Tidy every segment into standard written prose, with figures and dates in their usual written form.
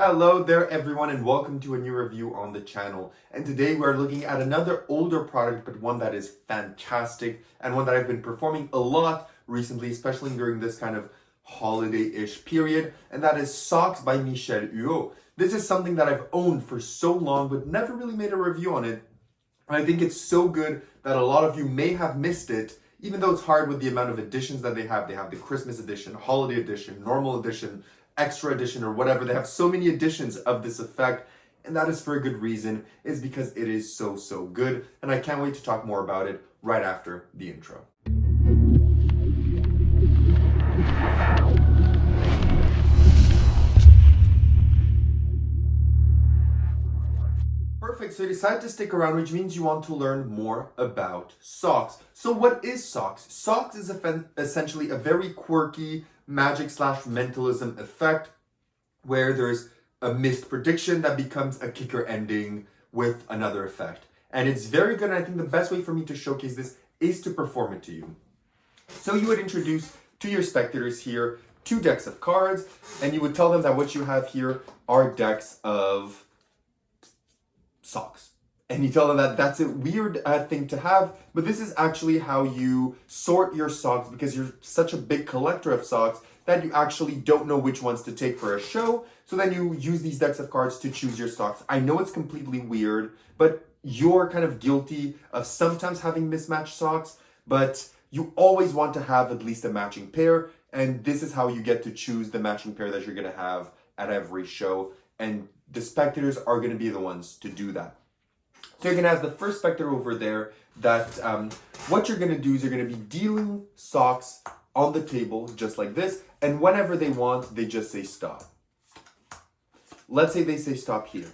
Hello there everyone and welcome to a new review on the channel. And today we're looking at another older product, but one that is fantastic and one that I've been performing a lot recently, especially during this kind of holiday-ish period, and that is socks by Michel Huot. This is something that I've owned for so long but never really made a review on it. And I think it's so good that a lot of you may have missed it, even though it's hard with the amount of editions that they have. They have the Christmas edition, holiday edition, normal edition, extra edition, or whatever. They have so many editions of this effect, and that is for a good reason. It's because it is so good, and I can't wait to talk more about it right after the intro. Perfect, so you decided to stick around, which means you want to learn more about socks. So what is socks? Socks is essentially a very quirky magic/mentalism effect where there's a missed prediction that becomes a kicker ending with another effect. And it's very good, and I think the best way for me to showcase this is to perform it to you. So you would introduce to your spectators here 2 decks of cards, and you would tell them that what you have here are decks of socks. And you tell them that that's a weird thing to have, but this is actually how you sort your socks, because you're such a big collector of socks that you actually don't know which ones to take for a show. So then you use these decks of cards to choose your socks. I know it's completely weird, but you're kind of guilty of sometimes having mismatched socks, but you always want to have at least a matching pair. And this is how you get to choose the matching pair that you're gonna have at every show. And the spectators are gonna be the ones to do that. So you're gonna have the first spectator over there that what you're gonna do is you're gonna be dealing socks on the table just like this, and whenever they want, they just say stop. Let's say they say stop here.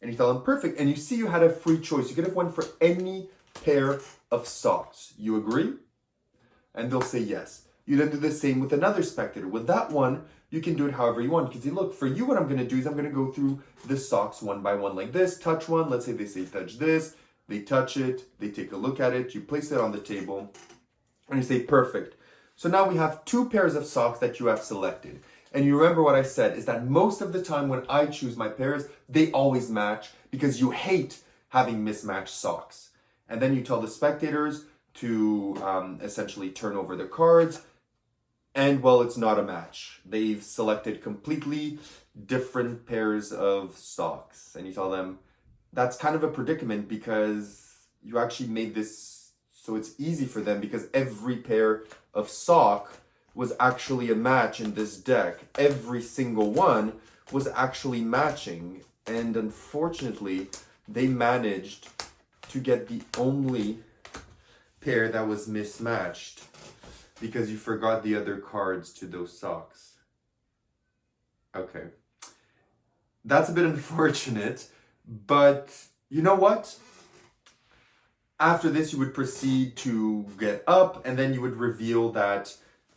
And you tell them perfect, and you see you had a free choice. You could have one for any pair of socks. You agree? And they'll say yes. You then do the same with another spectator. With that one, you can do it however you want. You can say, look, for you, what I'm gonna do is I'm gonna go through the socks one by one like this, touch one. Let's say they say touch this, they touch it, they take a look at it, you place it on the table, and you say perfect. So now we have 2 pairs of socks that you have selected. And you remember what I said is that most of the time when I choose my pairs, they always match because you hate having mismatched socks. And then you tell the spectators to essentially turn over the cards. And well, it's not a match. They've selected completely different pairs of socks. And you tell them that's kind of a predicament because you actually made this so it's easy for them, because every pair of sock was actually a match in this deck. Every single one was actually matching. And unfortunately, they managed to get the only pair that was mismatched, because you forgot the other cards to those socks. Okay. That's a bit unfortunate, but you know what? After this, you would proceed to get up, and then you would reveal that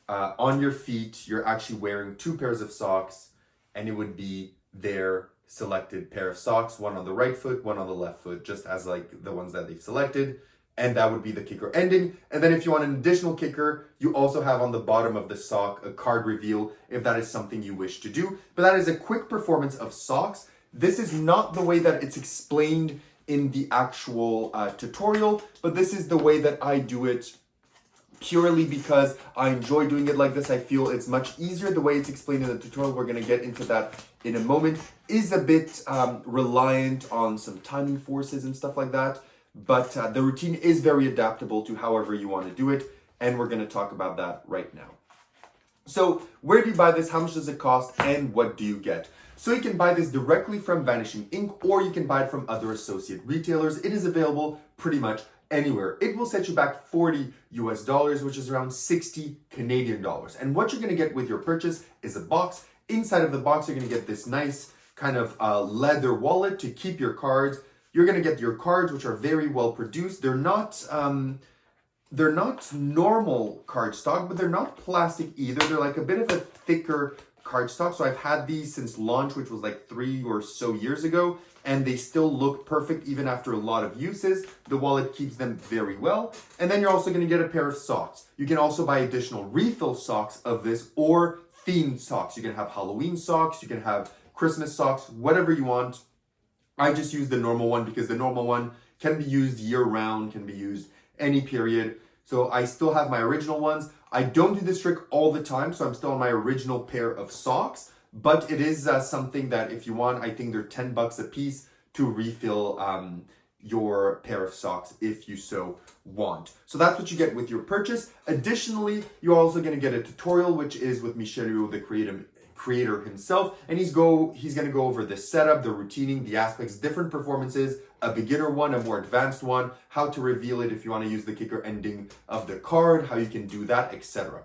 on your feet, you're actually wearing 2 pairs of socks, and it would be their selected pair of socks, one on the right foot, one on the left foot, just as like the ones that they've selected. And that would be the kicker ending. And then if you want an additional kicker, you also have on the bottom of the sock a card reveal if that is something you wish to do. But that is a quick performance of socks. This is not the way that it's explained in the actual tutorial, but this is the way that I do it purely because I enjoy doing it like this. I feel it's much easier. The way it's explained in the tutorial, we're gonna get into that in a moment, is a bit reliant on some timing forces and stuff like that. But the routine is very adaptable to however you want to do it, and we're going to talk about that right now. So where do you buy this? How much does it cost? And what do you get? So you can buy this directly from Vanishing Ink, or you can buy it from other associate retailers. It is available pretty much anywhere. It will set you back $40 US, which is around 60 Canadian dollars. And what you're going to get with your purchase is a box. Inside of the box, you're going to get this nice kind of leather wallet to keep your cards. You're going to get your cards, which are very well produced. They're not normal cardstock, but they're not plastic either. They're like a bit of a thicker cardstock. So I've had these since launch, which was like 3 or so years ago, and they still look perfect even after a lot of uses. The wallet keeps them very well. And then you're also going to get a pair of socks. You can also buy additional refill socks of this, or themed socks. You can have Halloween socks, you can have Christmas socks, whatever you want. I just use the normal one because the normal one can be used year round, can be used any period. So I still have my original ones. I don't do this trick all the time, so I'm still on my original pair of socks, but it is something that if you want, I think they're $10 a piece to refill your pair of socks if you so want. So that's what you get with your purchase. Additionally, you're also going to get a tutorial, which is with Michel, the creator himself, and he's going to go over the setup, the routining, the aspects, different performances, a beginner one, a more advanced one, how to reveal it if you want to use the kicker ending of the card, how you can do that, etc.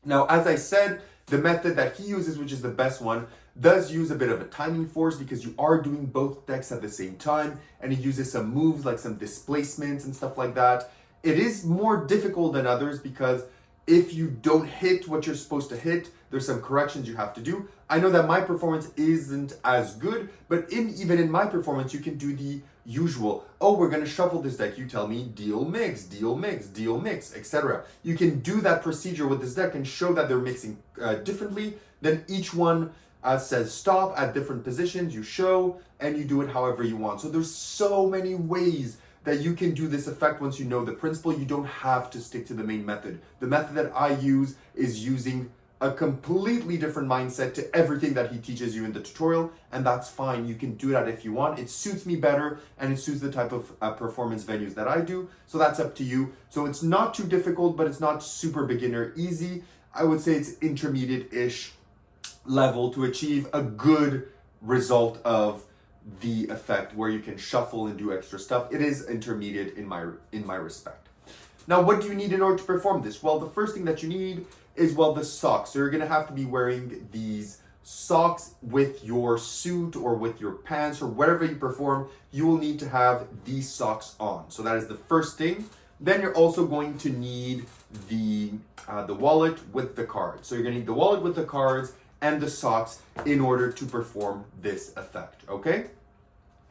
Now, as I said, the method that he uses, which is the best one, does use a bit of a timing force because you are doing both decks at the same time, and he uses some moves like some displacements and stuff like that. It is more difficult than others because if you don't hit what you're supposed to hit, there's some corrections you have to do. I know that my performance isn't as good, but even in my performance, you can do the usual. Oh, we're going to shuffle this deck. You tell me deal mix, deal mix, deal mix, etc. You can do that procedure with this deck and show that they're mixing differently. Then each one says stop at different positions. You show and you do it however you want. So there's so many ways that you can do this effect once you know the principle. You don't have to stick to the main method. The method that I use is using a completely different mindset to everything that he teaches you in the tutorial, and that's fine. You can do that if you want. It suits me better, and it suits the type of performance venues that I do, so that's up to you. So it's not too difficult, but it's not super beginner easy. I would say it's intermediate-ish level to achieve a good result of the effect where you can shuffle and do extra stuff. It is intermediate in my respect. Now, what do you need in order to perform this? Well, the first thing that you need is, well, the socks. So you're going to have to be wearing these socks with your suit or with your pants or whatever you perform. You will need to have these socks on. So that is the first thing. Then you're also going to need the wallet with the cards. So you're going to need the wallet with the cards and the socks in order to perform this effect, okay?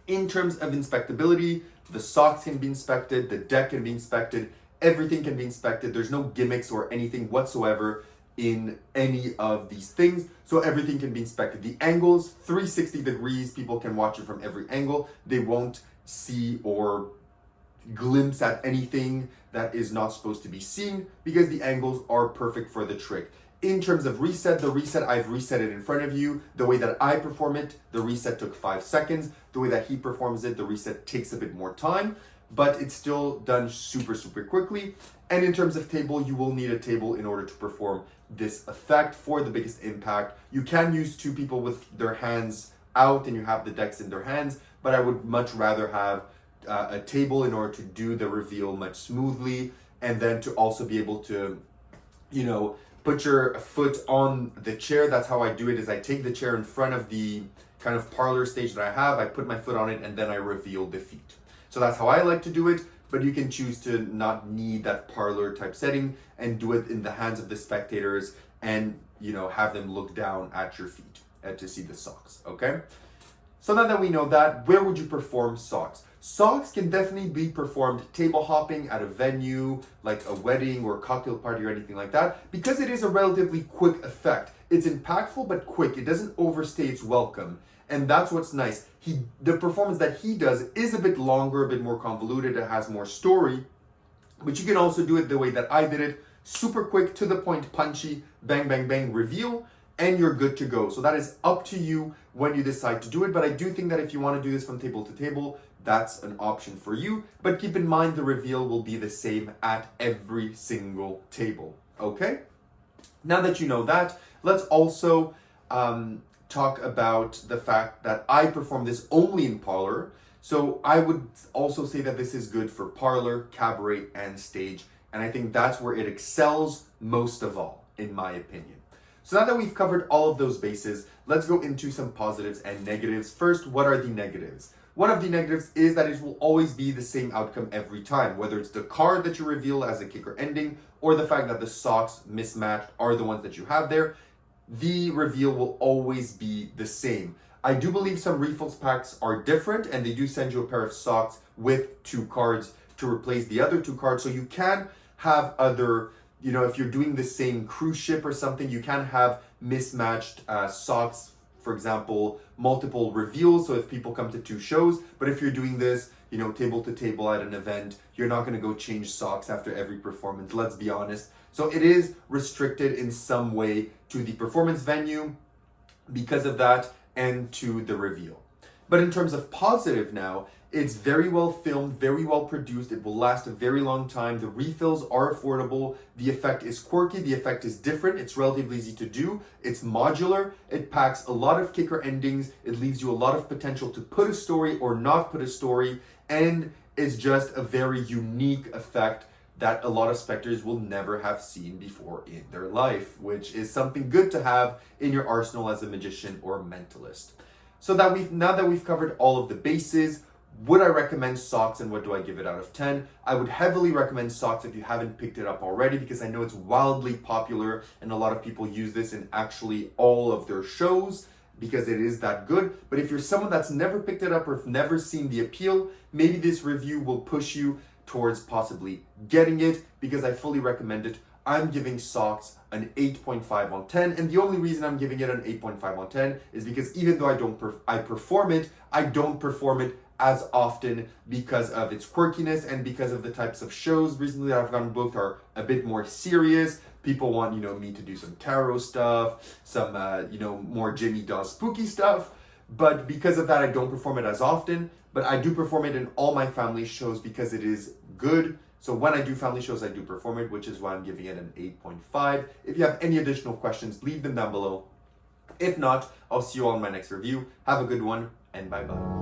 In terms of inspectability, the socks can be inspected, the deck can be inspected, everything can be inspected. There's no gimmicks or anything whatsoever in any of these things. So everything can be inspected. The angles, 360 degrees, people can watch it from every angle. They won't see or glimpse at anything that is not supposed to be seen because the angles are perfect for the trick. In terms of reset, the reset, I've reset it in front of you. The way that I perform it, the reset took 5 seconds. The way that he performs it, the reset takes a bit more time, but it's still done super, super quickly. And in terms of table, you will need a table in order to perform this effect for the biggest impact. You can use 2 people with their hands out and you have the decks in their hands, but I would much rather have a table in order to do the reveal much smoothly, and then to also be able to, you know, put your foot on the chair. That's how I do it, is I take the chair in front of the kind of parlor stage that I have, I put my foot on it, and then I reveal the feet. So that's how I like to do it, but you can choose to not need that parlor type setting and do it in the hands of the spectators and, you know, have them look down at your feet to see the socks, okay? So now that we know that, where would you perform socks? Socks can definitely be performed table hopping at a venue, like a wedding or cocktail party or anything like that, because it is a relatively quick effect. It's impactful but quick. It doesn't overstay its welcome. And that's what's nice. The performance that he does is a bit longer, a bit more convoluted, it has more story, but you can also do it the way that I did it, super quick, to the point, punchy, bang, bang, bang, reveal, and you're good to go. So that is up to you when you decide to do it, but I do think that if you want to do this from table to table, that's an option for you. But keep in mind the reveal will be the same at every single table, okay? Now that you know that, let's also talk about the fact that I perform this only in parlor. So I would also say that this is good for parlor, cabaret, and stage. And I think that's where it excels most of all, in my opinion. So now that we've covered all of those bases, let's go into some positives and negatives. First, what are the negatives? One of the negatives is that it will always be the same outcome every time, whether it's the card that you reveal as a kicker ending or the fact that the socks mismatched are the ones that you have there. The reveal will always be the same. I do believe some refills packs are different, and they do send you a pair of socks with 2 cards to replace the other 2 cards. So you can have other, if you're doing the same cruise ship or something, you can have mismatched socks for example, multiple reveals. So if people come to 2 shows, but if you're doing this, you know, table to table at an event, you're not going to go change socks after every performance, let's be honest. So it is restricted in some way to the performance venue because of that and to the reveal. But in terms of positive now, it's very well filmed, very well produced. It will last a very long time. The refills are affordable. The effect is quirky. The effect is different. It's relatively easy to do. It's modular. It packs a lot of kicker endings. It leaves you a lot of potential to put a story or not put a story. And it's just a very unique effect that a lot of spectators will never have seen before in their life, which is something good to have in your arsenal as a magician or mentalist. So now that we've covered all of the bases, would I recommend socks and what do I give it out of 10? I would heavily recommend socks if you haven't picked it up already, because I know it's wildly popular and a lot of people use this in actually all of their shows because it is that good. But if you're someone that's never picked it up or never seen the appeal, maybe this review will push you towards possibly getting it, because I fully recommend it. I'm giving socks an 8.5 on 10, and the only reason I'm giving it an 8.5 on 10 is because even though I perform it, I don't perform it as often because of its quirkiness and because of the types of shows recently that I've gotten booked are a bit more serious. People want, you know, me to do some tarot stuff, some, you know, more Jimmy Dawes spooky stuff. But because of that, I don't perform it as often, but I do perform it in all my family shows because it is good. So when I do family shows, I do perform it, which is why I'm giving it an 8.5. If you have any additional questions, leave them down below. If not, I'll see you all in my next review. Have a good one, and bye-bye.